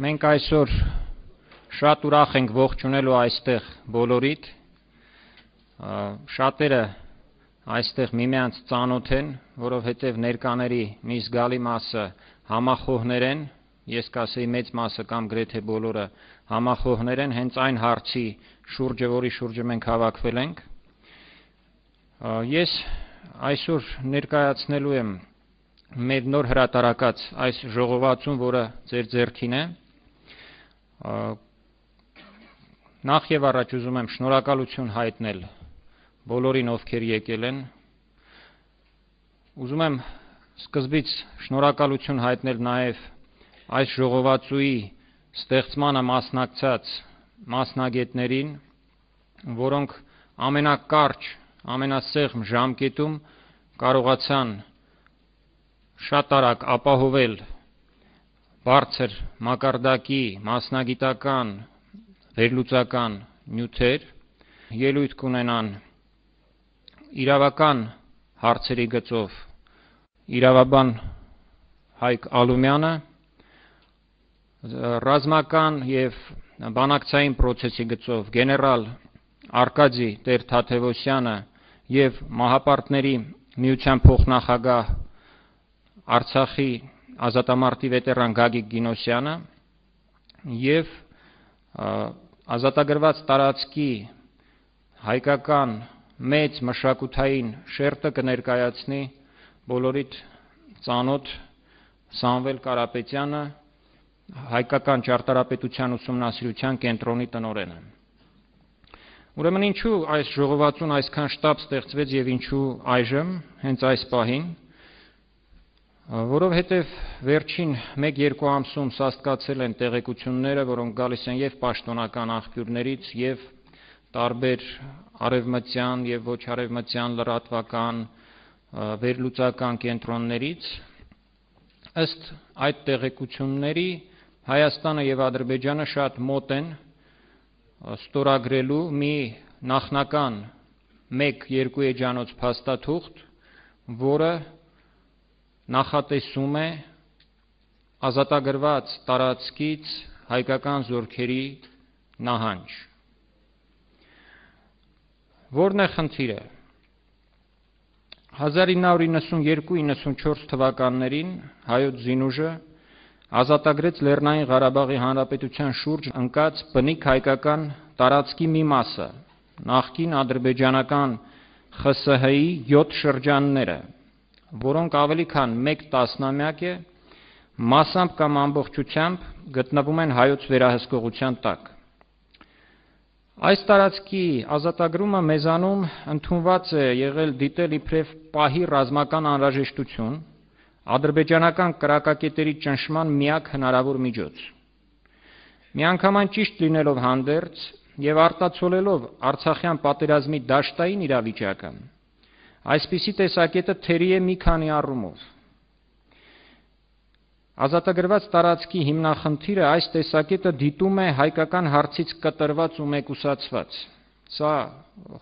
Մենք այսօր շատ ուրախ ենք ողջունելու այստեղ բոլորիդ, շատերը այստեղ միմյանց ծանոթ են, որովհետև ներկաների մի զգալի մասը համախոհներ են, ես կասեի մեծ մասը կամ գրեթե բոլորը համախոհներ են, հենց այն հարցի շուրջը, որի շուրջը մենք հավաքվել ենք։ Ես այսօր ներկայացնելու եմ մեր նոր հրատարակած այս ժողովածուն, որը ձեր ձեռքին է։ Նախ եւ առաջ ուզում եմ շնորհակալություն հայտնել բոլորին, ովքեր եկել են։ Ուզում եմ սկզբից շնորհակալություն հայտնել նաեւ այս ժողովածուի ստեղծմանը մասնակցած մասնագետներին, որոնք ամենակարճ, ամենասեղմ ժամկետում կարողացան շատ արագ ապահովել բարձր մակարդակի մասնագիտական վերլուծական նյութեր, ելույթ կունենան իրավական հարցերի գծով իրավաբան Հայկ Ալումյանը, ռազմական եւ բանակցային process-ի գծով գեներալ Արկադի Տեր-Թադևոսյանը եւ Մահապարտների միության փոխնախագահ Արցախի ազատամարտի վետերան Գագիկ Գինոսյանը եւ ազատագրված տարածքի հայկական մեծ մշակութային շերտը կներկայացնի բոլորիդ ծանոթ Սամվել Կարապետյանը, հայկական ճարտարապետության ուսումնասիրության կենտրոնի տնօրենը։ Ուրեմն ինչու այս ժողովածուն այսքան շտապ ստեղծվեց եւ ինչու այժմ, հենց այս պահին, որովհետև վերջին 1-2 ամսում սաստկացել են տեղեկությունները, որոնք գալիս են եւ պաշտոնական աղբյուրներից, եւ տարբեր արևմտյան եւ ոչ արևմտյան լրատվական վերլուծական կենտրոններից, ըստ այդ տեղեկությունների Հայաստանը եւ Ադրբեջանը շատ մոտ են ստորագրելու մի նախնական 1-2 էջանոց փաստաթուղթ, որը նախատեսում է ազատագրված տարածքից հայկական զորքերի նահանջ։ Որն է խնդիրը։ 1992-94 թվականներին հայոց զինուժը ազատագրեց Լեռնային Ղարաբաղի Հանրապետության շուրջ ընկած բնիկ հայկական տարածքի մի մասը, նախկին ադրբեջանական ԽՍՀ-ի 7 շրջանները, որոնք ավելի քան 1 տասնամյակ է մասամբ կամ ամբողջությամբ գտնվում են հայոց վերահսկողության տակ։ Այս տարածքի ազատագրումը մեզանում ընդունված է եղել դիտել իբրև պահի ռազմական անհրաժեշտություն, ադրբեջանական կրակակետերի ճնշման միակ հնարավոր միջոց։ Միանգամայն ճիշտ լինելով հանդերձ եւ արտացոլելով Արցախյան պատերազմի դաշտային իրավիճակը, այսպիսի տեսակետը թերի է մի քանի առումով։ Ազատագրված տարածքի հիմնախնդիրը այս տեսակետը դիտում է հայկական հարցից կտրված ու մեկուսացված։ Սա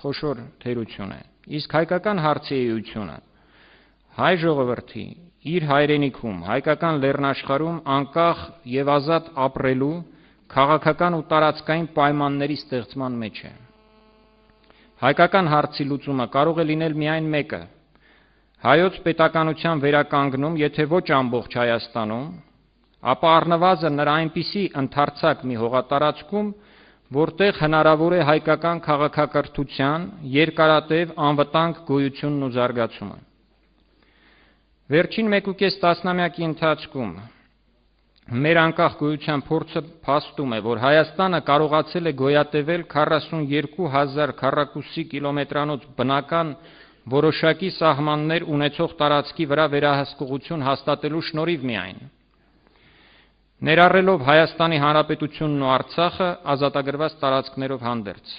խոշոր թերություն է։ Իսկ հայկական հարցի էությունը հայ ժողովրդի իր հայրենիքում, հայկական լեռնաշխարհում անկախ եւ ազատ ապրելու քաղաքական ու տարածքային պայմանների ստեղծման մեջ է։ Հայկական հարցի լուծումը կարող է լինել միայն մեկը՝ հայոց պետականության վերականգնում, եթե ոչ ամբողջ Հայաստանում, ապա առնվազն նրա այնպիսի ընդարձակ մի հողատարածքում, որտեղ հնարավոր է հայկական քաղաքակրթության երկարատև անվտանգ գոյությունն ու զարգացումը։ Վերջին 1.5 տասնամյակի ընթացքում մեր անկախ գոյության փորձը փաստում է, որ Հայաստանը կարողացել է գոյատևել 42,000 քառակուսի կիլոմետրանոց բնական որոշակի սահմաններ ունեցող տարածքի վրա վերահսկողություն հաստատելու շնորհիվ միայն, ներառելով Հայաստանի Հանրապետությունն ու Արցախը ազատագրված տարածքներով հանդերձ։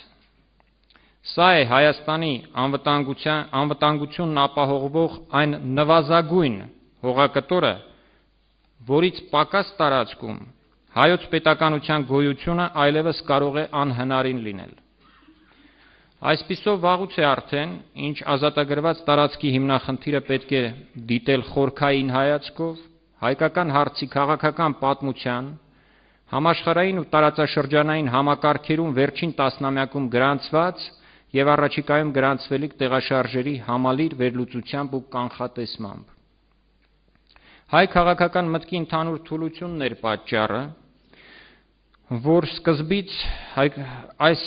Սա է Հայաստանի անվտանգությունն ապահովող այն նվազագույն հողակտորը, որից պակաս տարածքում հայոց պետականության գոյությունը այլևս կարող է անհնարին լինել։ Այսպիսով վաղուց է արդեն, ինչ ազատագրված տարածքի հիմնախնդիրը պետք է դիտել խորքային հայացքով, հայկական հարցի քաղաքական պատմության, Համաշխարհային ու տարածաշրջանային համակարգերում վերջին տասնամյակում գրանցված եւ առաջիկայում գրանցվելիք տեղաշարժերի համալիր վերլուծությամբ ու կանխատեսմամբ։ Հայ քաղաքական մտքի ընդհանուր թուլությունն էր պատճառը, որ սկզբից այս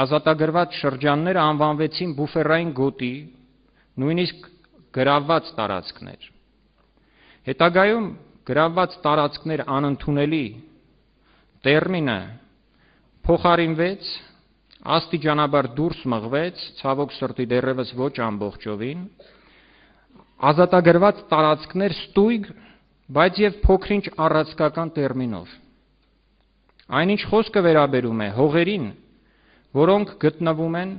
ազատագրված շրջանները անվանվեցին բուֆերային գոտի, նույնիսկ գրավված տարածքներ։ Հետագայում գրավված տարածքներ անընդունելի տերմինը փոխարինվեց, աստիճանաբար դուրս մղվեց, ցավոք սրտի դեռևս ոչ ամբողջովին, ազատագրված տարածքներ ստույգ, բայց եւ փոքրինչ առանցքական տերմինով։ Այնինչ խոսքը վերաբերում է հողերին, որոնք գտնվում են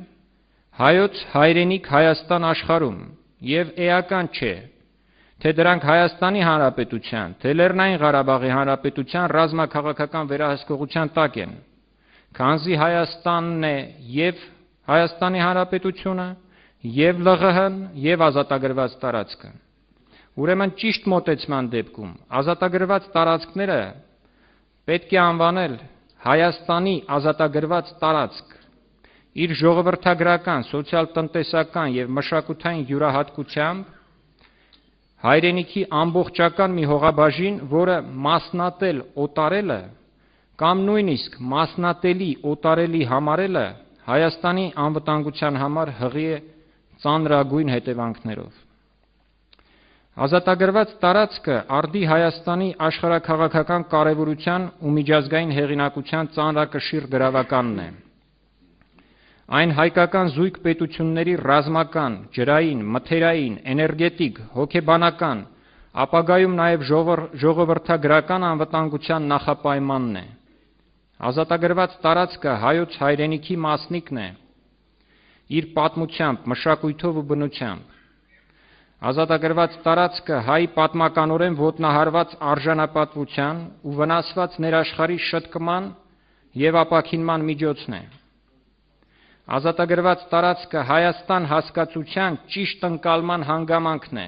հայոց հայրենիք Հայաստան աշխարհում, եւ էական չէ, թե դրանք Հայաստանի Հանրապետության, թե Լեռնային Ղարաբաղի Հանրապետության ռազմաքաղաքական վերահսկողության տակ են, քանզի Հայաստանն է եւ Հայաստանի Հանրապետությունը, եւ ԼՂՀ-ն, եւ ազատագրված տարածքը։ Ուրեմն ճիշտ մոտեցման դեպքում ազատագրված տարածքները պետք է անվանել Հայաստանի ազատագրված տարածք իր ժողովրդագրական, սոցիալ-տնտեսական եւ մշակութային յուրահատկությամբ հայրենիքի ամբողջական մի հողաբաժին, որը մասնատել օտարելը կամ նույնիսկ մասնատելի օտարելի համարելը Հայաստանի անվտանգության համար հղի է ծանրագույն հետևանքներով։ Ազատագրված տարածքը արդի Հայաստանի աշխարհաքաղաքական կարևորության ու միջազգային հեղինակության ծանրակշիռ գրավականն է։ Այն հայկական զույգ պետությունների ռազմական, ջրային, մթերային, էներգետիկ, հոգեբանական, ապագայում նաև ժողովրդագրական անվտանգության նախապայմանն է։ Ազատագրված տարածքը հայոց հայրենիքի մասնիկն է, իր պատմությամբ, մշակույթով ու բնությամբ։ Ազատագրված տարածքը հայի պատմականորեն ոտնահարված արժանապատվության ու վնասված ներաշխարհի շտկման եւ ապաքինման միջոցն է։ Ազատագրված տարածքը Հայաստան հասկացության ճիշտ ընկալման հանգամանքն է։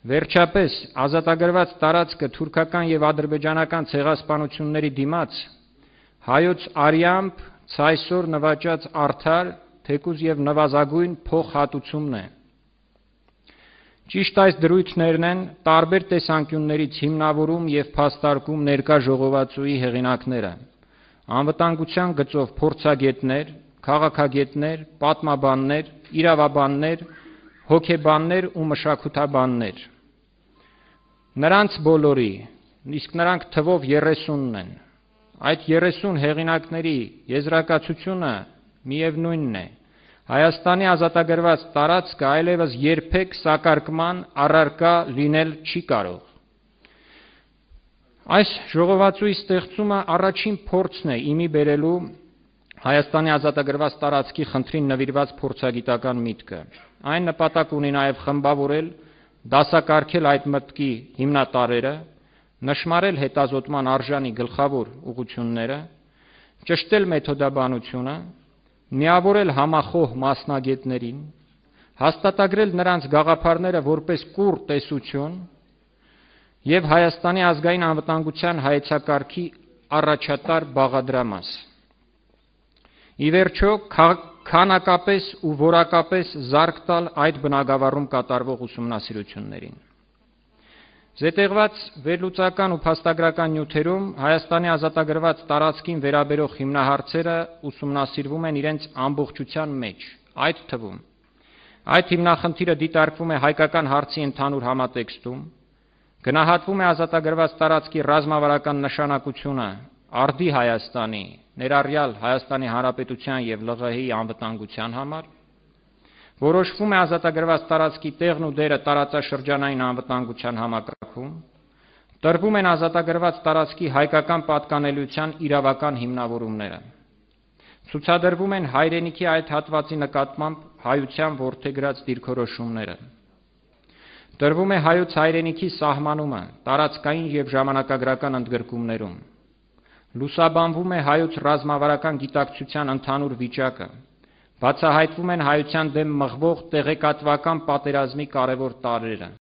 Վերջապես, ազատագրված տարածքը թուրքական եւ ադրբեջանական ցեղասպանությունների դիմաց հայոց արյամբ ցայսօր նվաճած արդար, թեկուզ եւ նվազագույն փոխհատուցումն է։ Ճիշտ այս դրույթներն են տարբեր տեսանկյուններից հիմնավորում եւ փաստարկում ներկա ժողովածուի հեղինակները, անվտանգության գծով փորձագետներ, քաղաքագետներ, պատմաբաններ, իրավաբաններ, հոգեբաններ ու մշակութաբաններ։ Նրանց բոլորի, իսկ նրանք թվով 30-ն են։ Այդ 30 հեղինակների եզրակացությունը միևնույնն է։ Հայաստանի ազատագրված տարածքը այլևս երբեք սակարկման առարկա լինել չի կարող։ Այս ժողովածուի ստեղծումը առաջին փորձն է իմի բերելու Հայաստանի ազատագրված տարածքի խնդրին նվիրված փորձագիտական միտքը։ Այն նպատակ ունի նաև խմբավորել, դասակարգել այդ մտքի հիմնատարրերը, նշմարել հետազոտման արժանի գլխավոր ուղղությունները, ճշտել մեթոդաբանությունը, միավորել համախոհ մասնագետներին, հաստատագրել նրանց գաղափարները որպես կուռ տեսություն եւ Հայաստանի ազգային անվտանգության հայեցակարգի առաջատար բաղադրամաս։ Ի վերջո, քանակապես ու որակապես զարկ տալ այդ բնագավառում կատարվող ուսումնասիրություններին։ Զետեղված վերլուծական ու փաստագրական նյութերում Հայաստանի ազատագրված տարածքին վերաբերող հիմնահարցերը ուսումնասիրվում են իրենց ամբողջության մեջ, այդ թվում այդ հիմնախնդիրը դիտարկվում է հայկական հարցի ընդհանուր համատեքստում, գնահատվում է ազատագրված տարածքի ռազմավարական նշանակությունը արդի Հայաստանի, ներառյալ Հայաստանի Հանրապետության եւ ԼՂՀ-ի անվտանգության համար, որոշվում է ազատագրված տարածքի տեղն ու դերը տարածաշրջանային անվտանգության համակարգում, տրվում են ազատագրված տարածքի հայկական պատկանելիության իրավական հիմնավորումները, ցուցադրվում են հայրենիքի այդ հատվածի նկատմամբ հայության որդեգրած դիրքորոշումները, տրվում է հայոց հայրենիքի սահմանումը տարածքային եւ ժամանակագրական ընդգրկումներում, լուսաբանվում է հայոց ռազմավարական գիտակցության ընդհանուր վիճակը, բացահայտվում են հայության դեմ մղվող տեղեկատվական պատերազմի կարևոր տարրերը։